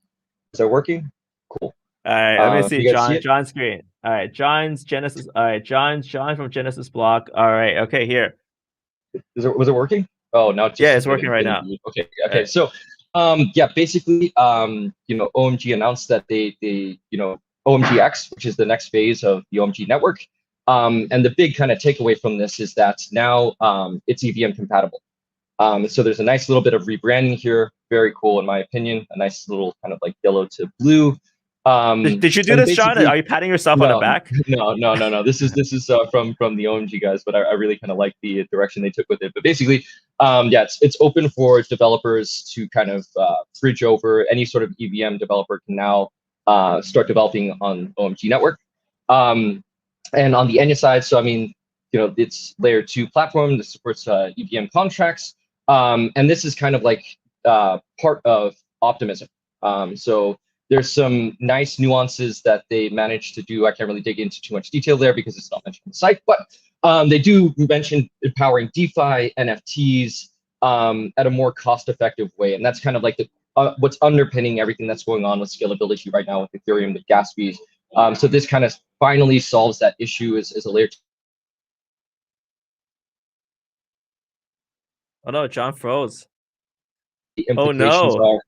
Speaker 2: Is that working? Cool.
Speaker 1: All right. Let me see John's screen. All right. John's Genesis. All right. John from Genesis Block. All right. Okay. Here.
Speaker 2: Was it working? Oh, now
Speaker 1: it's working right now.
Speaker 2: Okay. Right. So. Basically, OMG announced that they OMG X, which is the next phase of the OMG network. And the big kind of takeaway from this is that now it's EVM compatible. So there's a nice little bit of rebranding here. Very cool, in my opinion. A nice little kind of like yellow to blue.
Speaker 1: Did you do this, John? Are you patting yourself on the back?
Speaker 2: No. This is from the OMG guys, but I really kind of like the direction they took with it. But basically, it's open for developers to kind of bridge over. Any sort of EVM developer can now start developing on OMG network. And on the Enya side, so I mean, it's layer 2 platform that supports EVM contracts, and this is kind of like part of Optimism. So there's some nice nuances that they managed to do. I can't really dig into too much detail there because it's not mentioned on the site, but they do mention empowering DeFi, NFTs at a more cost-effective way. And that's kind of like what's underpinning everything that's going on with scalability right now with Ethereum, with gas fees. So this kind of finally solves that issue as a layer 2.
Speaker 1: Oh no, John froze.
Speaker 2: Oh no.
Speaker 1: All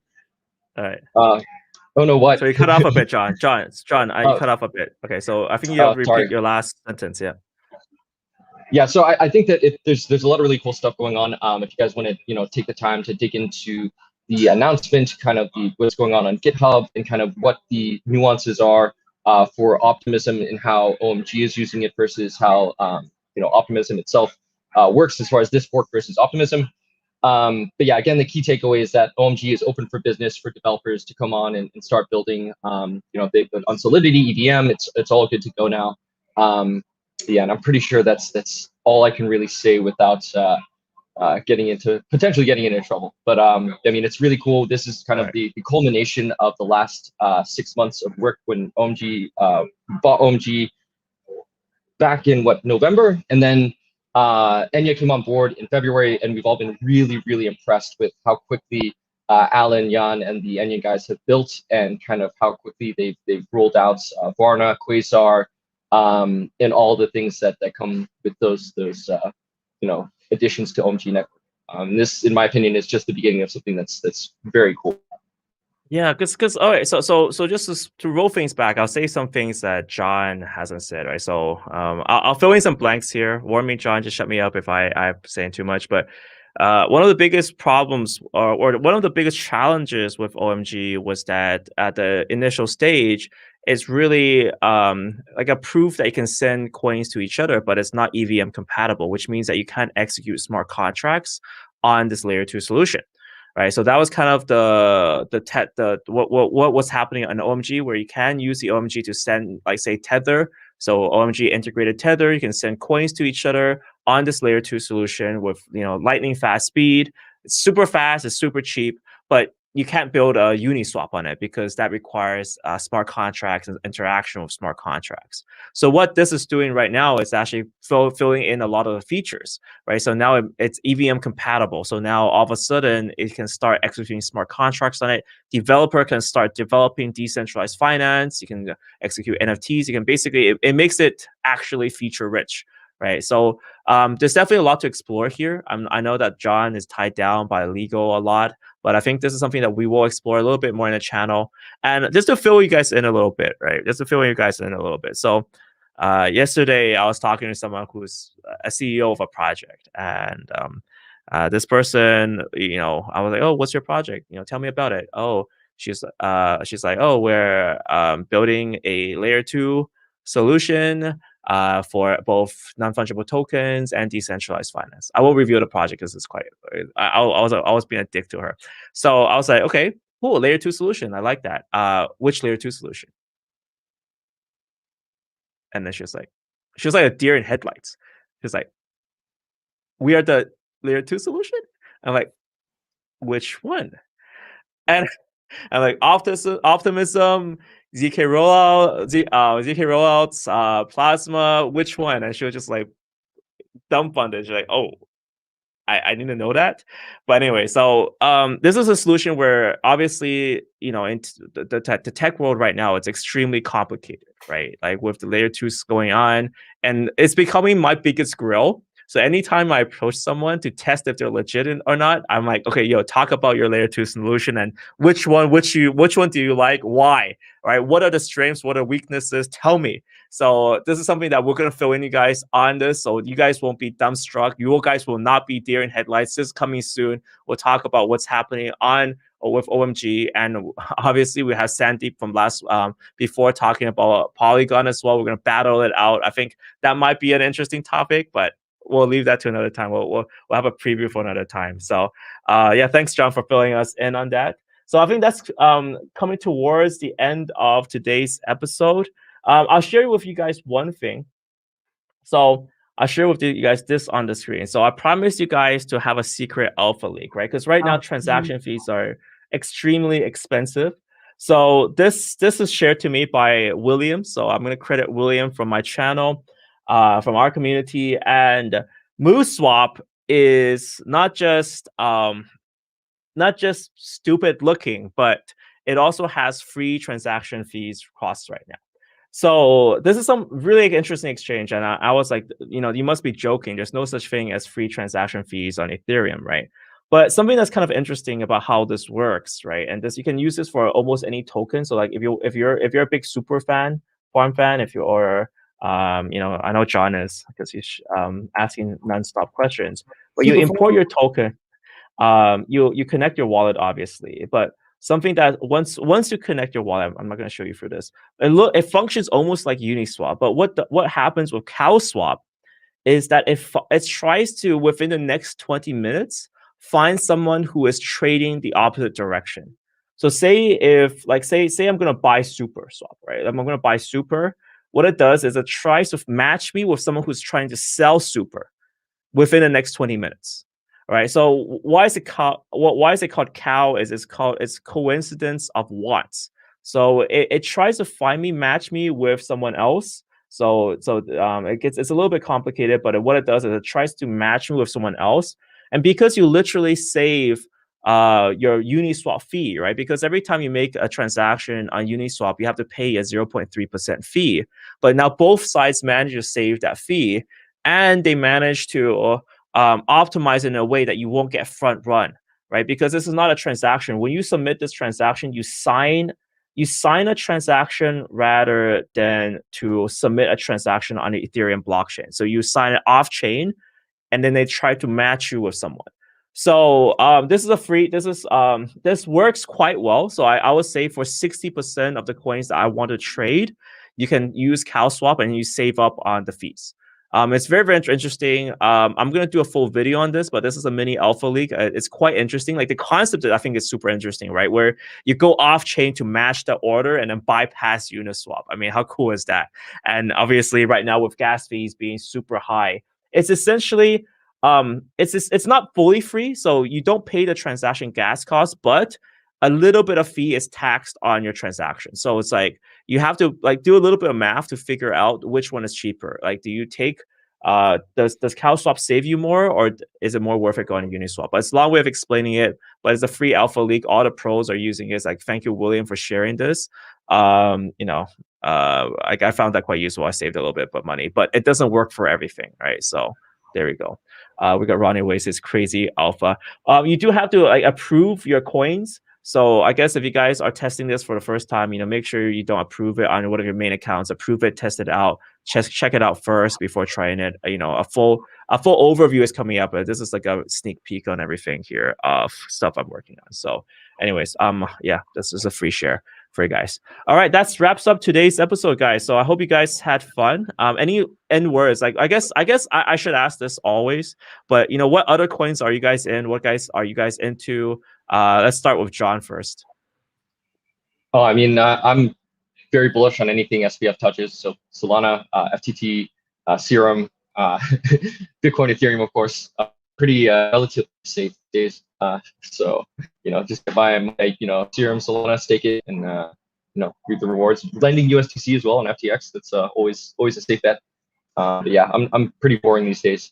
Speaker 1: right.
Speaker 2: Oh no, what?
Speaker 1: So you cut off a bit, John. John, you cut off a bit. Okay, so I think you have to repeat your last sentence. Yeah.
Speaker 2: Yeah, so I think that there's a lot of really cool stuff going on. If you guys want to take the time to dig into the announcement, kind of what's going on GitHub, and kind of what the nuances are for Optimism and how OMG is using it versus how Optimism itself works as far as this fork versus Optimism. But yeah, again, the key takeaway is that OMG is open for business for developers to come on and start building. On Solidity, EVM, it's all good to go now. Yeah, and I'm pretty sure that's all I can really say without potentially getting into trouble. But I mean, it's really cool. This is kind of the culmination of the last 6 months of work when OMG bought OMG back in November, and then Enya came on board in February, and we've all been really, really impressed with how quickly Alan, Jan, and the Enya guys have built, and kind of how quickly they've rolled out Varna, Quasar, and all the things that come with those additions to OMG network. This, in my opinion, is just the beginning of something that's very cool.
Speaker 1: Yeah, because all right, so just to roll things back, I'll say some things that John hasn't said, right? So I'll fill in some blanks here. Warn me, John, just shut me up if I'm saying too much. But one of the biggest problems or one of the biggest challenges with OMG was that at the initial stage, it's really like a proof that you can send coins to each other, but it's not EVM compatible, which means that you can't execute smart contracts on this layer 2 solution. Right, so that was kind of what was happening on OMG, where you can use the OMG to send, like, say, Tether. So OMG integrated Tether, you can send coins to each other on this layer 2 solution with lightning fast speed. It's super fast, it's super cheap, but you can't build a Uniswap on it because that requires smart contracts and interaction with smart contracts. So what this is doing right now is actually filling in a lot of the features, right? So now it's EVM compatible. So now all of a sudden it can start executing smart contracts on it. Developer can start developing decentralized finance. You can execute NFTs. You can basically, it makes it actually feature rich. Right, so there's definitely a lot to explore here. I know that John is tied down by legal a lot, but I think this is something that we will explore a little bit more in the channel. And just to fill you guys in a little bit, right? Just to fill you guys in a little bit. So yesterday I was talking to someone who's a CEO of a project, and this person, I was like, "Oh, what's your project? Tell me about it." Oh, she's like, "Oh, we're building a layer 2 solution for both non-fungible tokens and decentralized finance." I won't reveal the project because it's quite. I was being a dick to her, so I was like, "Okay, cool, layer 2 solution. I like that. Which layer 2 solution?" And then she was like a deer in headlights. She's like, "We are the layer 2 solution." I'm like, "Which one?" And I'm like, optimism, ZK rollouts, Plasma, which one? And she was just like dumbfounded. She's like, "Oh, I need to know that." But anyway, so this is a solution where obviously, in the tech world right now, it's extremely complicated, right? Like with the layer 2s going on, and it's becoming my biggest grill. So anytime I approach someone to test if they're legit or not, I'm like, "Okay, talk about your layer 2 solution and which one do you like? Why? Right? What are the strengths? What are weaknesses? Tell me." So this is something that we're gonna fill in you guys on this, so you guys won't be dumbstruck. You guys will not be deer in headlights. This is coming soon. We'll talk about what's happening with OMG, and obviously we have Sandeep from before talking about Polygon as well. We're gonna battle it out. I think that might be an interesting topic, but we'll leave that to another time. We'll have a preview for another time. So yeah, thanks, John, for filling us in on that. So I think that's coming towards the end of today's episode. I'll share with you guys one thing. So I'll share with you guys this on the screen. So I promised you guys to have a secret alpha leak, right? Because right now transaction fees are extremely expensive. So this is shared to me by William. So I'm going to credit William from my channel, from our community. And MooSwap is not just stupid looking, but it also has free transaction fees costs right now. So this is some really interesting exchange, and I was like, you must be joking. There's no such thing as free transaction fees on Ethereum, right? But something that's kind of interesting about how this works, right? And this, you can use this for almost any token. So like if you're a big super fan, farm fan, I know John is, because he's asking nonstop questions. But you import your token, you connect your wallet, obviously, but something that once you connect your wallet, I'm not going to show you through this. It functions almost like Uniswap, but what happens with CowSwap is that it tries to, within the next 20 minutes, find someone who is trading the opposite direction. So say I'm going to buy Super Swap, right? I'm going to buy Super. What it does is it tries to match me with someone who's trying to sell Super within the next 20 minutes. All right. So why is it called cow? It's coincidence of wants. So it tries to find me, match me with someone else. So it's a little bit complicated, but what it does is it tries to match me with someone else. And because you literally save your Uniswap fee, right? Because every time you make a transaction on Uniswap, you have to pay a 0.3% fee. But now both sides manage to save that fee, and they manage to optimize in a way that you won't get front run, right? Because this is not a transaction. When you submit this transaction, you sign a transaction rather than to submit a transaction on the Ethereum blockchain. So you sign it off chain, and then they try to match you with someone. So this works quite well. So I would say for 60% of the coins that I want to trade, you can use CowSwap and you save up on the fees. It's very, very interesting. I'm going to do a full video on this, but this is a mini alpha leak. It's quite interesting. Like the concept that I think is super interesting, right? Where you go off chain to match the order and then bypass Uniswap. I mean, how cool is that? And obviously right now with gas fees being super high, it's essentially, it's not fully free. So you don't pay the transaction gas cost, but a little bit of fee is taxed on your transaction. So it's like you have to like do a little bit of math to figure out which one is cheaper. Like, do you take does CowSwap save you more, or is it more worth it going to Uniswap? But it's a long way of explaining it. But it's a free alpha leak. All the pros are using it. It's like, thank you, William, for sharing this. I found that quite useful. I saved a little bit of money, but it doesn't work for everything, right? So there we go. We got Ronnie Waste's crazy alpha. You do have to like approve your coins. So I guess if you guys are testing this for the first time, make sure you don't approve it on one of your main accounts. Approve it, test it out, check it out first before trying it. A full overview is coming up, but this is like a sneak peek on everything here of stuff I'm working on. So, anyways, yeah, this is a free share for you guys. All right, that wraps up today's episode, guys. So I hope you guys had fun. Any end words? Like I guess I should ask this always, but what other coins are you guys in? What guys are you guys into? Let's start with John first.
Speaker 2: Oh, I mean, I'm very bullish on anything SBF touches. So Solana, FTT, Serum, Bitcoin, Ethereum, of course, pretty relatively safe days. So just buy Serum, Solana, stake it, and reap the rewards. Lending USDC as well on FTX. That's always a safe bet. But yeah, I'm pretty boring these days.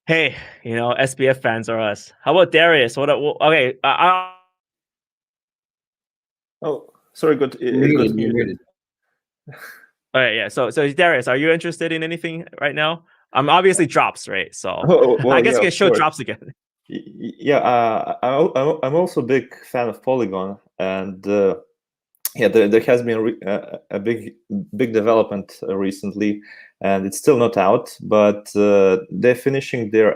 Speaker 1: Hey, SBF fans are us. How about Darius? Okay.
Speaker 3: Oh, sorry. It got muted.
Speaker 1: All right. Yeah. So Darius, are you interested in anything right now? Obviously drops, right? So
Speaker 3: well,
Speaker 1: I guess you can show drops again.
Speaker 3: Yeah. I'm also a big fan of Polygon, and there has been a big development recently, and it's still not out, but they're finishing their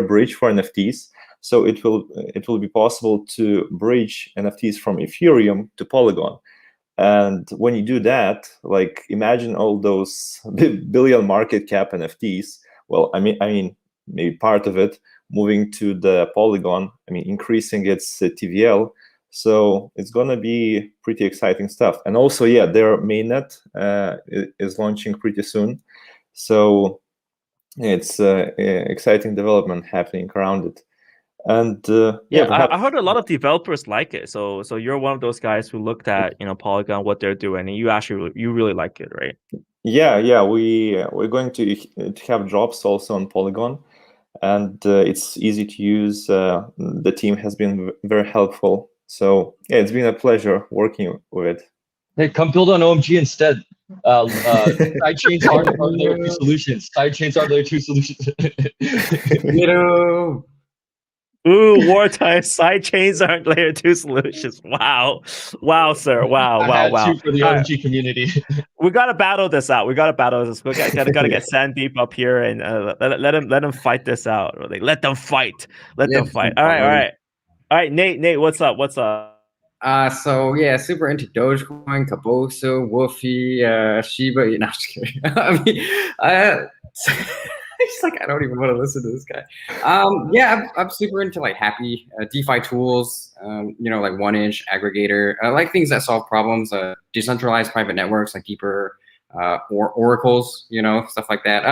Speaker 3: bridge for NFTs. So it will be possible to bridge NFTs from Ethereum to Polygon. And when you do that, like imagine all those billion market cap NFTs. Well, I mean maybe part of it moving to the Polygon. I mean increasing its TVL. So it's gonna be pretty exciting stuff. And also, yeah, their mainnet is launching pretty soon. So it's exciting development happening around it. And
Speaker 1: I heard a lot of developers like it. So you're one of those guys who looked at Polygon, what they're doing, and you really like it, right?
Speaker 3: Yeah. We're going to have drops also on Polygon, and it's easy to use. The team has been very helpful. So yeah, it's been a pleasure working with it.
Speaker 2: Hey, come build on OMG instead. Side chains are their two solutions. Side chains are their two solutions.
Speaker 1: Ooh, wartime side chains aren't layer 2 solutions. Wow, sir. Wow.
Speaker 2: Two for the OMG community.
Speaker 1: We gotta battle this out. We gotta get Sandeep up here and let him fight this out. Like, let them fight. Them fight. All right. Nate, what's up?
Speaker 4: So yeah, super into Dogecoin, Kaboso, WOOFY, SHIB. No, I'm just kidding. I mean, it's like I don't even want to listen to this guy. Yeah, I'm super into like happy DeFi tools. Like 1inch aggregator. I like things that solve problems. Decentralized private networks like Deeper or oracles. Stuff like that.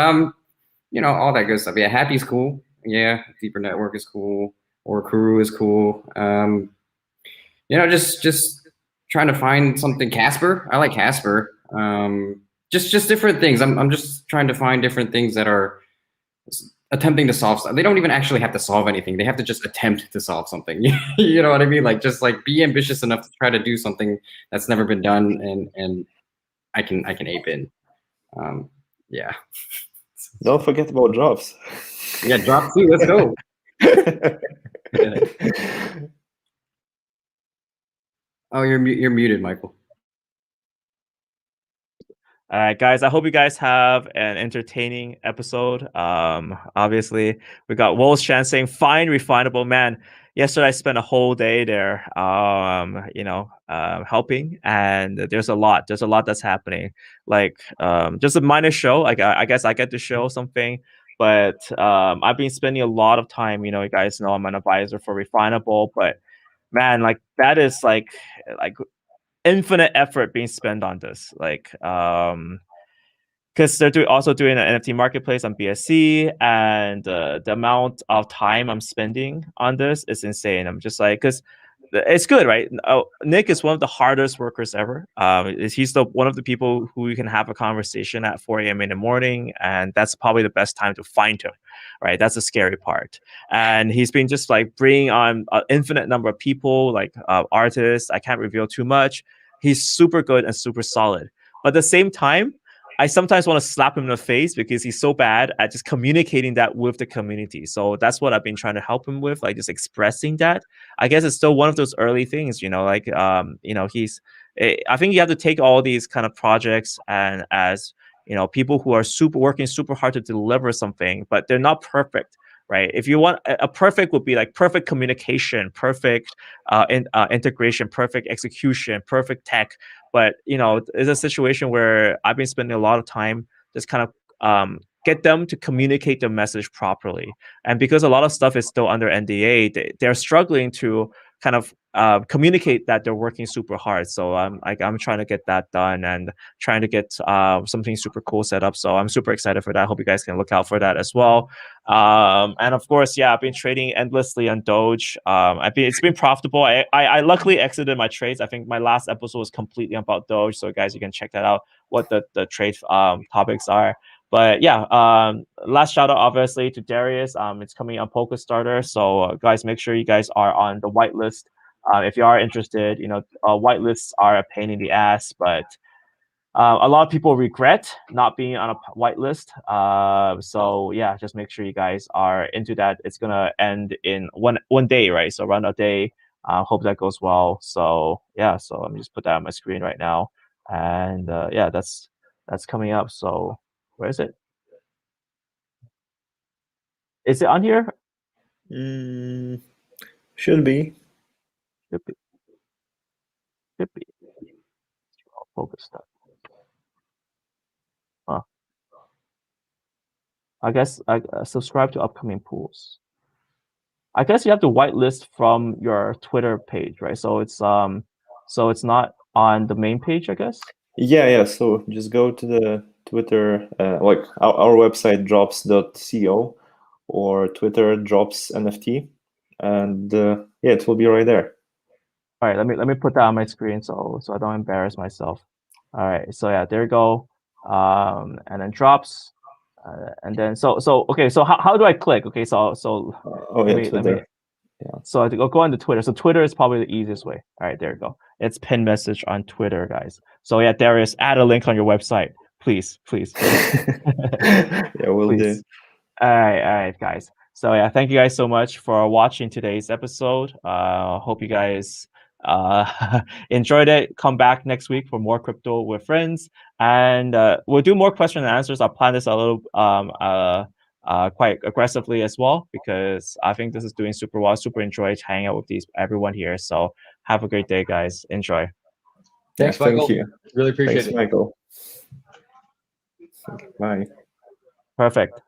Speaker 4: you know, all that good stuff. Yeah, Happy's cool. Yeah, Deeper Network is cool. Or Kuru is cool. You know, just trying to find something. Casper, I like Casper. Just different things. I'm just trying to find different things that are attempting to solve stuff. They don't even actually have to solve anything. They have to just attempt to solve something. You know what I mean? Like, just like be ambitious enough to try to do something that's never been done, and I can ape in. Yeah.
Speaker 3: Don't forget about drops.
Speaker 4: Yeah, drop 2. Let's go. Oh, you're muted, Michael.
Speaker 1: All right, guys. I hope you guys have an entertaining episode. Obviously, we got Wolf's Chance saying, "Fine, refinable man." Yesterday, I spent a whole day there, helping, and there's a lot. There's a lot that's happening. Like, just a minor show. Like, I guess I get to show something, but I've been spending a lot of time. You know, you guys know I'm an advisor for Refinable, but man, like that is like infinite effort being spent on this, like because they're also doing an NFT marketplace on BSC, and the amount of time I'm spending on this is insane. I'm just like, because it's good, right? Nick is one of the hardest workers ever. He's one of the people who you can have a conversation at 4 a.m. in the morning, and that's probably the best time to find him, right? That's the scary part. And he's been just like bringing on an infinite number of people, like artists. I can't reveal too much. He's super good and super solid. But at the same time, I sometimes want to slap him in the face because he's so bad at just communicating that with the community. So that's what I've been trying to help him with, like just expressing that. I guess it's still one of those early things, like, I think you have to take all these kind of projects and as, people who are working super hard to deliver something, but they're not perfect, right? If you want a perfect would be like perfect communication, perfect integration, perfect execution, perfect tech. But it's a situation where I've been spending a lot of time just kind of get them to communicate the message properly. And because a lot of stuff is still under NDA, they're struggling to kind of communicate that they're working super hard. So I'm trying to get that done and trying to get something super cool set up. So I'm super excited for that. I hope you guys can look out for that as well. And of course, yeah, I've been trading endlessly on Doge. It's been profitable. I luckily exited my trades. I think my last episode was completely about Doge. So guys, you can check that out, what the trade topics are. But yeah, last shout out obviously to Darius. It's coming on Polka Starter. So guys, make sure you guys are on the whitelist. If you are interested, whitelists are a pain in the ass, but a lot of people regret not being on a whitelist. So yeah, just make sure you guys are into that. It's gonna end in one day, right? So around a day. Hope that goes well. So yeah, so let me just put that on my screen right now, and yeah, that's coming up. So where is it? Is it on here?
Speaker 3: Should be.
Speaker 1: Should be. Focus stuff. I guess I subscribe to upcoming pools. I guess you have to whitelist from your Twitter page, right? So it's not on the main page, I guess.
Speaker 3: Yeah. So just go to the Twitter, like our website drops.co or Twitter drops NFT, and yeah, it will be right there.
Speaker 1: All right, let me put that on my screen so I don't embarrass myself. All right, so yeah, there you go. And then drops, and then so okay. So how do I click? Okay, so
Speaker 3: oh yeah, Twitter.
Speaker 1: Yeah. So I have to go on to Twitter. So Twitter is probably the easiest way. All right, there you go. It's pinned message on Twitter, guys. So yeah, Darius, add a link on your website, please.
Speaker 3: Yeah, we'll do.
Speaker 1: All right, guys. So yeah, thank you guys so much for watching today's episode. Hope you guys enjoyed it. Come back next week for more crypto with friends, and we'll do more question and answers. I'll plan this a little quite aggressively as well, because I think this is doing super well. Super enjoyed hanging out with everyone here. So have a great day, guys. Enjoy.
Speaker 2: Thanks, Michael.
Speaker 3: Thank you.
Speaker 2: Really appreciate it.
Speaker 3: Thanks, Michael. Bye.
Speaker 1: Perfect.